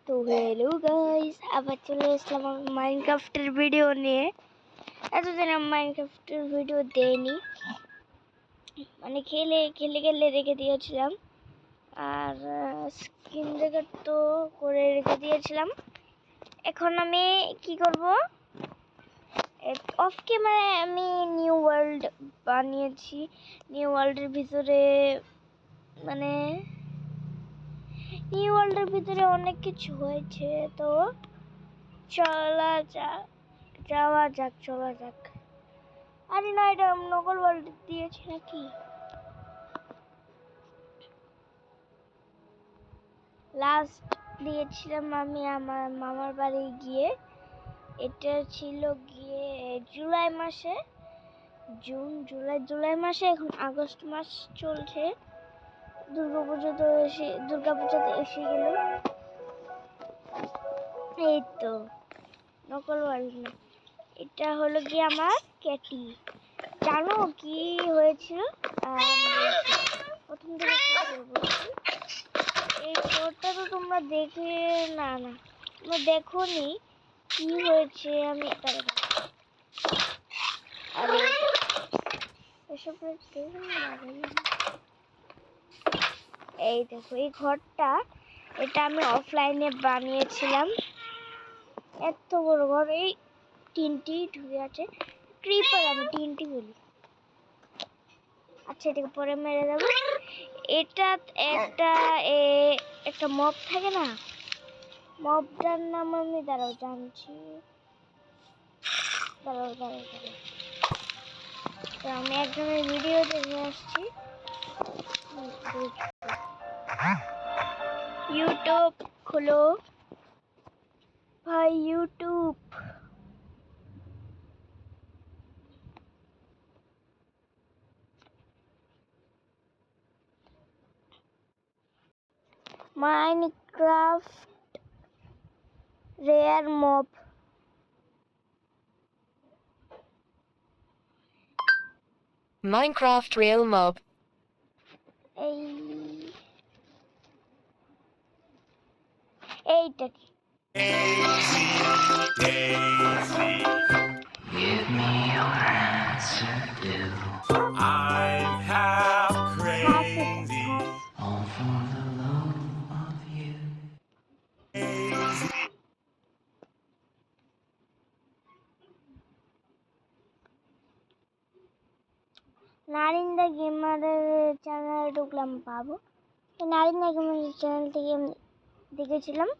তো hello guys, আবার চলে আসলাম মাইনক্রাফটের ভিডিও নিয়ে। এতদিন আমি মাইনক্রাফটের ভিডিও দেইনি, মানে খেলে রেখে দিয়েছিলাম, আর স্ক্রিন রেকর্ড তো করে রেখে দিয়েছিলাম। এখন আমি কি করব, অফ ক্যামেরায় আমি নিউ ওয়ার্ল্ড বানিয়েছি। নিউ ওয়ার্ল্ডের ভিতরে মানে নিউ ওয়ার্ল্ডের ভিতরে অনেক কিছু হয়েছে, তো যাওয়া যাক। আরে না, এটা নকল ওয়ার্ল্ড দিয়েছি নাকি? লাস্ট দিয়েছিলাম আমি আমার মামার বাড়ি গিয়ে। এটা ছিল গিয়ে জুলাই মাসে, জুলাই মাসে। এখন আগস্ট মাস চলছে, দুর্গাপূজাতে এসে গেল। এই তো নকল ওয়ার্ল্ড না, এটা হলো গিয়ে আমার ক্যাটি। জানো কি হয়েছিল? প্রথম থেকে এই শোটা তো তোমরা তোমরা দেখোনি কি হয়েছে। আমি এই দেখো, এই ঘরটা, এটা আমি অফলাইনে বানিয়েছিলাম। এত বড় ঘর, এই তিনটি ঢুকে আছে। ক্রিপার আমি তিনটি বলি। আচ্ছা, এটাকে পরে মেরে দেবো। এটা একটা মব থাকে না, মবটার নাম আমি জানছি। তো আমি একজনের ভিডিও দেখে আসছি। ইউটিউব খোলো ভাই, YouTube. Minecraft rare mob. Minecraft Real Mob. এইটা কি? Give me your answer, do. I'm half crazy. All for the love of you. Narinda গেমারের চ্যানেলে ঢুকলাম, পাবো। নারিন্দা গেমারের চ্যানেল থেকে দেখেছিলাম।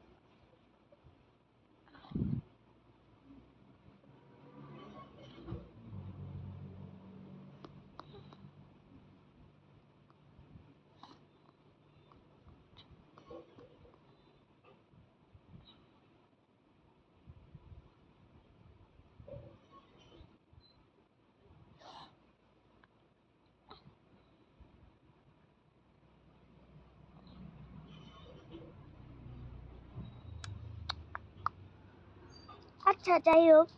আচ্ছা, যাই হোক,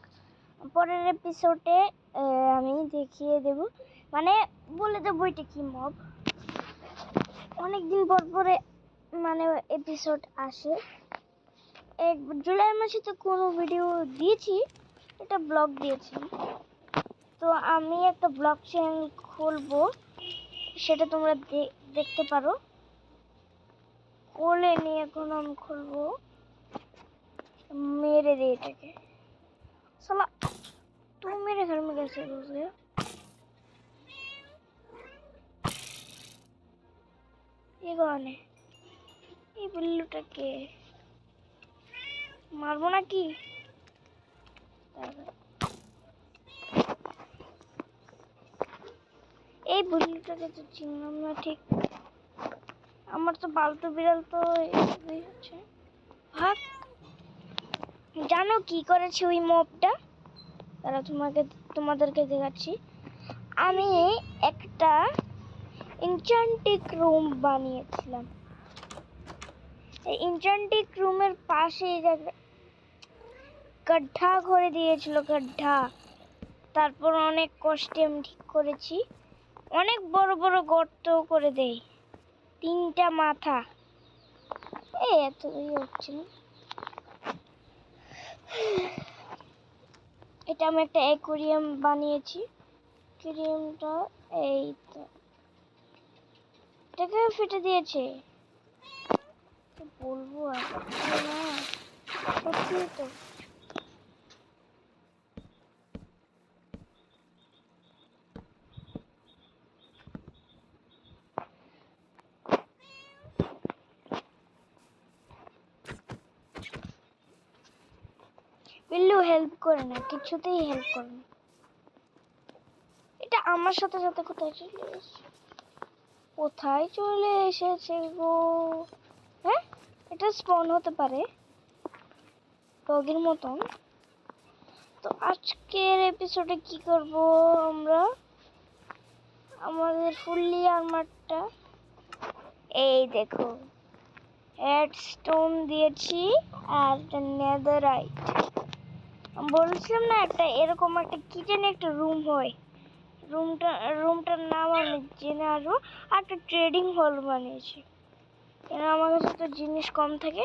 পরের এপিসোডে আমি দেখিয়ে দেব, মানে বলে দেবো এটা কি মব। অনেকদিন পরে মানে এপিসোড আসে। জুলাই মাসে তো কোনো ভিডিও দিয়েছি, এটা ব্লগ দিয়েছি। তো আমি একটা ব্লগ চ্যানেল খুলবো, সেটা তোমরা দেখতে পারো। কোলে নিয়ে এখন আমি খুলবো। মেরে দে এটাকে, সালা तुम मेरे घर में कैसे घुस गए? ये कौन है? ये बिल्लूटा के मारबो ना কি? এই বিল্লুটাকে তো চিনলাম না ঠিক। আমার তো পালতু বিড়াল তো এই হচ্ছে। ভাগ। জানো কি করেছে ওই মবটা? তারা তোমাদেরকে দেখাচ্ছি। আমি একটা এনচান্টিক রুম বানিয়েছিলাম। এই এনচান্টিক রুমের পাশে গड्ढा করে দিয়েছিল, গड्ढा। তারপর অনেক কষ্টে আমি ঠিক করেছি। অনেক বড় বড় গর্ত করে দেই, 3টা মাথা। এত হচ্ছে না, এটা আমি একটা অ্যাকোয়ারিয়াম বানিয়েছি। অ্যাকোয়ারিয়ামটা এই তো, এটাকে ফেটে দিয়েছে। কি বলবো আর না, সত্যি তো। বিল্লু হেল্প করে না, কিছুতেই হেল্প করে না। এটা আমার সাথে সাথে কোথায় চলে এসেছে? কোথায় চলে এসেছে গো? হ্যাঁ, এটা স্পন হতে পারে ডগের মতন। তো আজকের এপিসোডে কি করব আমরা? আমাদের ফুললি আর্মারটা এই দেখো, রেডস্টোন দিয়েছি আর নেদাররাইট। বলছিলাম না একটা এরকম একটা কিচেনে একটা রুম হয়, রুমটার নাম আমি জেনে আসবো। আর একটা ট্রেডিং হল বানিয়েছি, কেন আমার কাছে তো জিনিস কম থাকে।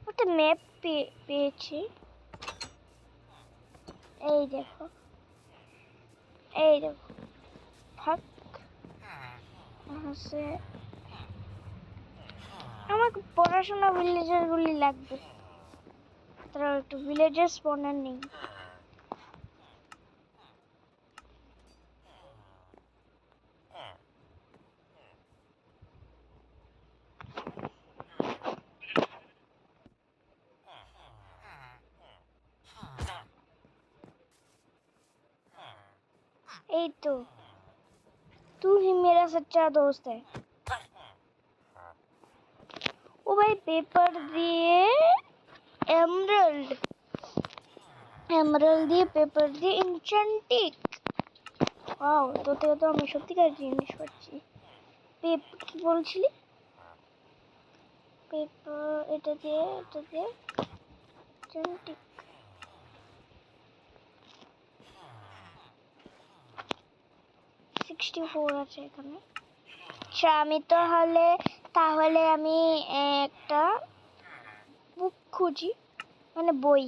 একটা ম্যাপ পেয়েছি, এই দেখো, এই দেখো। ফাক আছে, আমাকে পড়াশোনা ভিলেজার গুলি লাগবে। তারা একটু ভিলেজার স্পনার নেই। এই তো, तू ही मेरा सच्चा दोस्त है। ও ভাই পেপার দিয়ে এমরাল্ড, এমরাল্ড দিয়ে পেপার দিয়ে এনচ্যান্টিক। ওয়াও, তো থেকে তো আমি সত্যিকার জিনিস পাচ্ছি। কি বলছিলি? পেপার, এটা দিয়ে এনচ্যান্টিক। 64 আছে এখানে। আচ্ছা, আমি তাহলে আমি একটা বুক খুঁজি, মানে বই।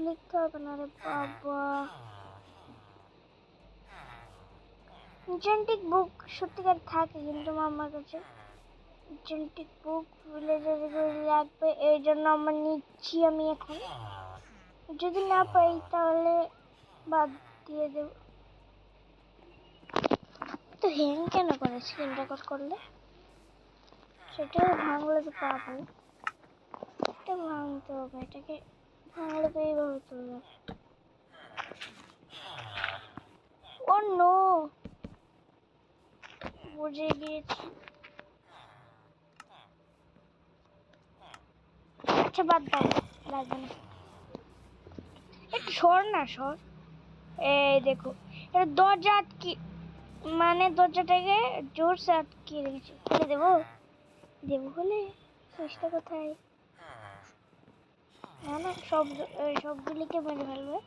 লিখতে হবে না রে বাবা। এনচ্যান্টিক বুক সত্যিকার থাকে, কিন্তু আমার কাছে এনচ্যান্টিক বুক ভিলেজার লাগবে, এই জন্য আমার নিচ্ছি আমি এখন। যদি না পাই তাহলে বাদ দিয়ে দেব। তো হ্যাং কেন করে স্ক্রিন রেকর্ড করলে? সেটা ভাঙলে তো পাবো, এটা ভাঙতে হবে, এটাকে ভাঙলে তো এইভাবে তুলবে। ও নো, বুঝে গিয়েছি। আচ্ছা বাদ দাও, লাগবে না। একটু সর না, সর। এই দেখো, এটা দরজা আটকে, মানে দরজাটাকে জোরসে আটকে রেখেছি। খুলে দেবো বলে চেষ্টা কোথায়? না, সবগুলিকে মেরে ফেলবে।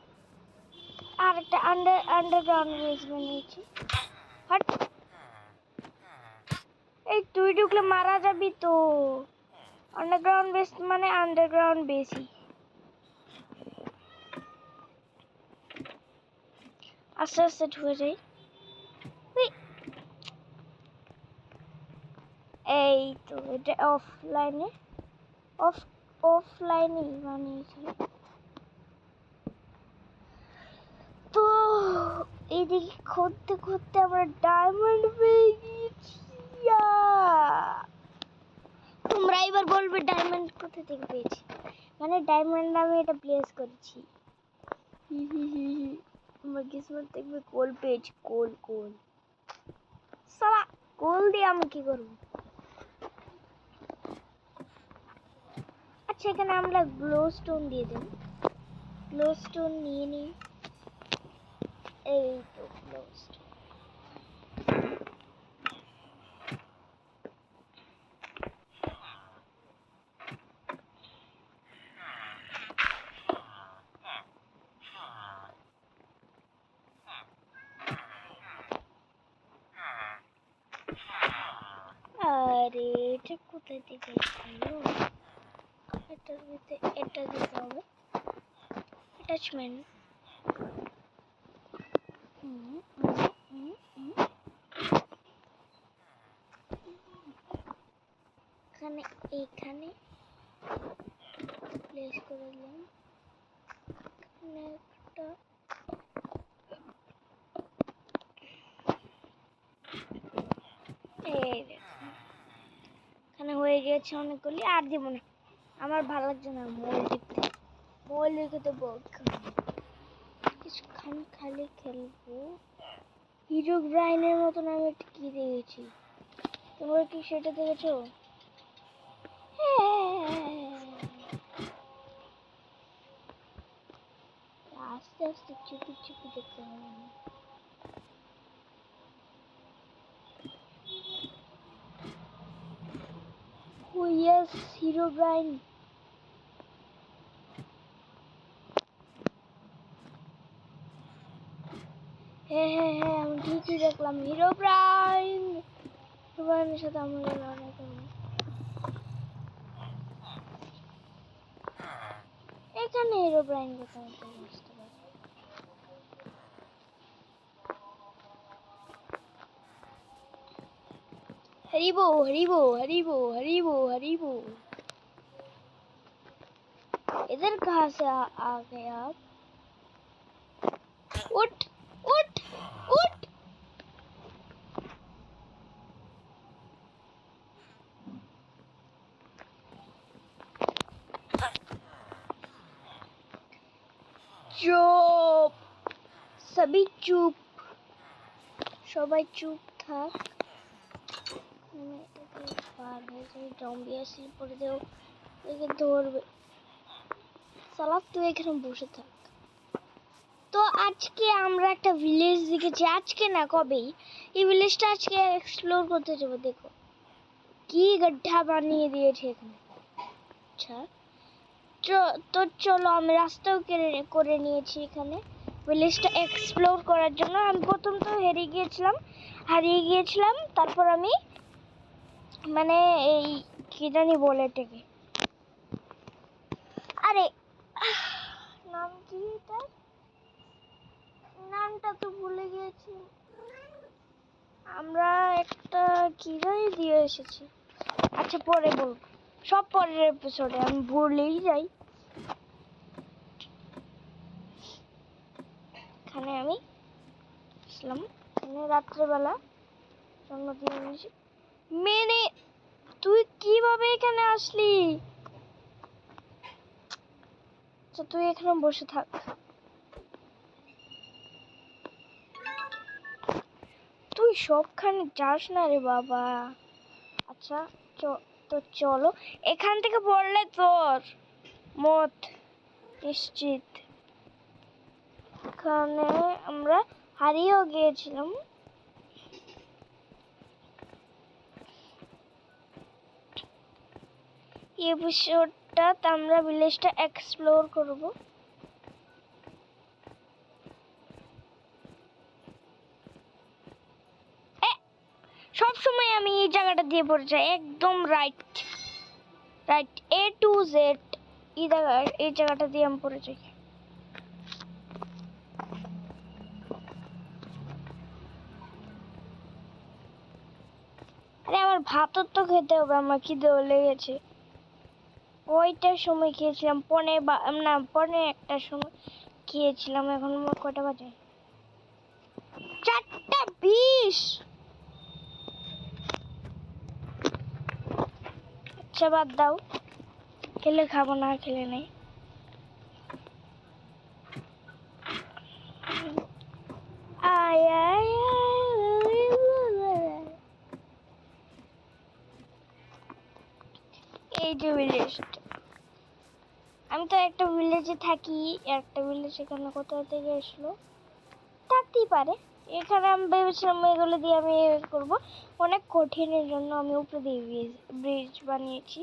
আর একটা আন্ডারগ্রাউন্ড বেস বানিয়েছি। হাট, এই তুই ঢুকলে মারা যাবি তো। আন্ডারগ্রাউন্ড বেস মানে আন্ডারগ্রাউন্ড বেসই। আস্তে আস্তে ঢুকে যাই। এই তো, এটা অফলাইনে বানিয়েছি। তো এইদিকে খুঁজতে খুঁজতে আমরা ডায়মন্ড পেয়ে গিয়েছি। তোমরা এবার বলবে ডায়মন্ড কোথা থেকে পেয়েছি? মানে ডায়মন্ড আমি এটা প্লেস করেছি। আমার কিসমত দেখবে কোল পেয়েছি, কোল। সালা, কোল দিয়ে আমি কি করবো? আচ্ছা, এখানে আমরা গ্লো স্টোন দিয়ে দেব। গ্লো স্টোন নিয়ে নিই। এই তো গ্লো স্টোন। রে, এটা কোথায় থেকে এলো? এটার ভিতরে এটা দিতে হবে, অ্যাটাচমেন্ট। এখানে এইখানে প্লেস করে দিলাম। এখানে একটা এই দেখুন, এখানে হয়ে গেছে অনেকগুলি। আর দিব না, আমার ভালো লাগছে না মোবাইল টিপতে। মোবাইল দেখে তো কিছুক্ষণ খালি খেলবো। হিরো ব্রাইনের মতন আমি একটা কি দেখেছি, তোমরা কি সেটা দেখেছো? আস্তে আস্তে চুপি চুপি দেখতে হবে। ও ইয়েস, হিরো ব্রাইন। হ্যাঁ হ্যাঁ হ্যাঁ, আমি ঠিকই দেখলাম হিরো ব্রাইন। হিরো ব্রাইনের সাথে আমাদের লড়াই করবো। এখানে হিরো ব্রাইন কোথাও বুঝতে পারি। Haribo Haribo Haribo Haribo Haribo. इधर कहाँ से आ गए आप? उठ उठ उठ। चुप, सभी चुप, সবাই চুপ থাক। পার হয়ে যাই, জম্বি আসলে পড়ে দেও, একে ধরবে। সালা তুই এখানে বসে থাক। তো আজকে আমরা একটা ভিলেজ দেখেছি, আজকে না কবেই। এই ভিলেজটা আজকে এক্সপ্লোর করতে যাবো। দেখো কি গड्ढा বানিয়ে দিয়েছে এখানে। আচ্ছা তো চলো, আমি রাস্তাও করে নিয়েছি এখানে ভিলেজটা এক্সপ্লোর করার জন্য। আমি প্রথম তো হারিয়ে গিয়েছিলাম। তারপর আমি মানে এই কি জানি বলে এটাকে, আরে নাম কি এটা, নামটা তো ভুলে গিয়েছি। আমরা একটা কি জানি দিয়ে এসেছি। আচ্ছা পরে বলবো, সব পরের এপিসোডে, আমি ভুলেই যাই। এখানে আমি আসলাম, এখানে রাত্রেবেলা জন্ম দিয়ে নিয়েছি। মেনে তুই কিভাবে এখানে আসলি? তো তুই এখানে বসে থাক। তুই সবখানে যাস না রে বাবা। আচ্ছা তো চলো, এখান থেকে পড়লে তোর মত নিশ্চিত। এখানে আমরা হারিয়েও গিয়েছিলাম। এই এপিসোডটা আমরা ভিলেজটা এক্সপ্লোর করব। সব সময় আমি এই জায়গাটা দিয়ে পড়ে যাই, একদম রাইট A to Z এই জায়গাটা দিয়ে আমি পড়ে যাই। আরে আমার ভাতও তো খেতে হবে, আমার খিদেও লেগেছে। ওইটার সময় খেয়েছিলাম, পনে একটার সময় খেয়েছিলাম। এখন কটা বাজে? 4:20। আচ্ছা বাদ দাও, খেলে খাবো, না খেলে নেই। আয় আয় এই যে ভিলেজটা, আমি তো একটা ভিলেজে থাকি। একটা ভিলেজ এখানে কোথা থেকে আসলো থাকতেই পারে। এখানে আমি ভেবেছিলাম এগুলো দিয়ে আমি করবো, অনেক কঠিনের জন্য আমি উপরে দিয়ে ব্রিজ বানিয়েছি।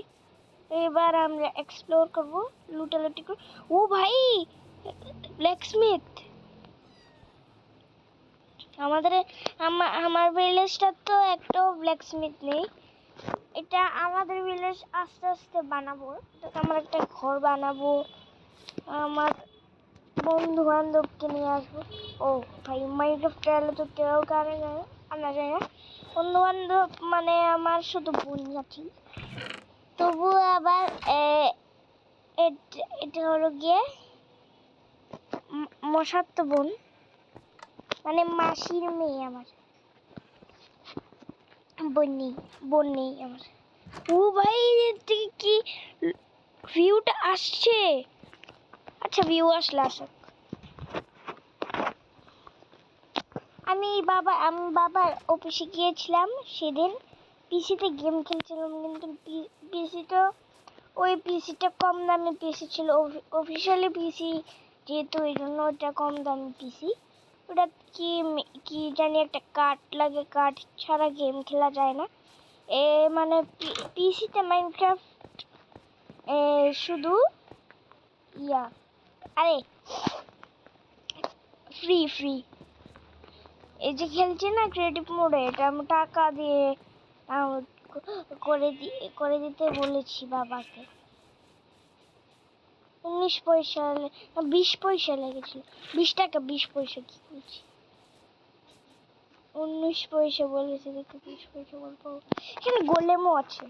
এবার আমরা এক্সপ্লোর করবো, লুটালুটি করবো। ও ভাই, ব্ল্যাকস্মিথ। আমার ভিলেজটা তো একটাও ব্ল্যাকস্মিথ নেই। এটা আমাদের ভিলেজ আস্তে আস্তে বানাবো। এটাকে আমরা একটা ঘর বানাবো, আমার বন্ধু বান্ধবকে নিয়ে আসবো। ও ভাই, মাইনক্রাফট এলে তো কেউ কারে আনা যায় না। বন্ধু বান্ধব মানে আমার শুধু বোন আছে, তবুও আবার এটা হলো গিয়ে মশাত্ত বোন, মানে মাসির মেয়ে আমার। বোন নেই আমার। ও ভাই, এর থেকে কি ভিউটা আসছে? আচ্ছা, ভিউ আসলে আসুক। আমি বাবার অফিসে গিয়েছিলাম সেদিন, পিসিতে গেম খেলছিলাম, কিন্তু পিসিটা কম দামি পিসি ছিল, অফিসিয়ালি পিসি যেহেতু, এই জন্য ওটা কম দামি পিসি। ওটা কি জানি একটা কার্ড লাগে, কার্ড ছাড়া গেম খেলা যায় না। মানে পিসিতে মাইনক্রাফট শুধু আরে ফ্রি এই যে খেলছি না ক্রিয়েটিভ মোডে, এটা আমি টাকা দিয়ে করে দিতে বলেছি বাবাকে। 19 পয়সা 20 পয়সা লেগেছিল। 20 টাকা 20 পয়সা কি বলছি, 19 পয়সা বলেছি, দেখো 20 পয়সা বলবো। এখানে গোলেমও আছে।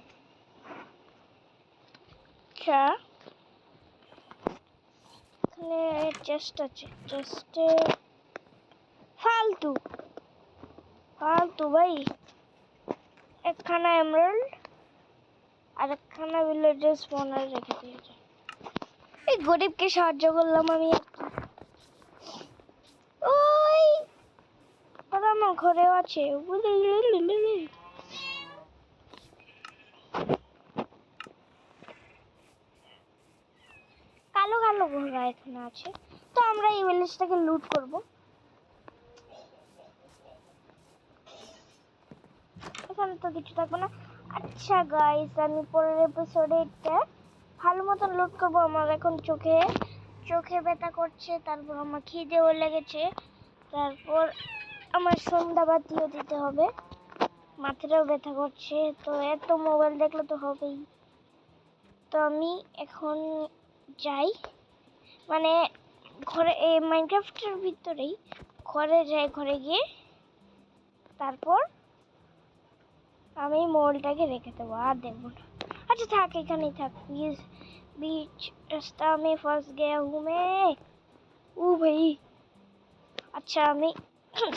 আচ্ছা, এখানে চেস্ট আছে, চেস্টে ফালতু ভাই। একখানা এমারাল্ড আর একখানা ভিলেজের স্পনার রেখে দিয়েছে। এই গরিবকে সাহায্য করলাম আমি। ওই ওরা আমার ঘরেও আছে। কালো কালো ঘোড়া এখানে আছে, তো আমরা এই ভিলেজটাকে লুট করব। এখানে তো কিছু থাকবে না। আচ্ছা গাইস, আমি পরের এপিসোডে এটা ভালো মতন লুট করবো। আমার এখন চোখে ব্যথা করছে, তারপর আমার খিদেও লেগেছে, তারপর আমার সন্ধ্যাবাতিও দিতে হবে, মাথাটাও ব্যথা করছে, তো এত মোবাইল দেখলে তো হবেই। তো আমি এখন যাই, মানে ঘরে, এই মাইনক্রাফটের ভিতরেই ঘরে যাই, ঘরে গিয়ে তারপর আমি মোবাইলটাকে রেখে দেবো, আর দেখবো না। अच्छा থাক, এখানেই থাক। बीच रास्ता में फंस गया हूँ मैं। ও ভাই, আচ্ছা আমি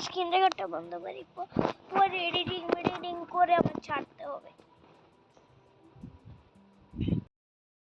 স্ক্রিন রেকর্ডটা বন্ধ করি, পরে এডিটিং করে আবার ছাড়।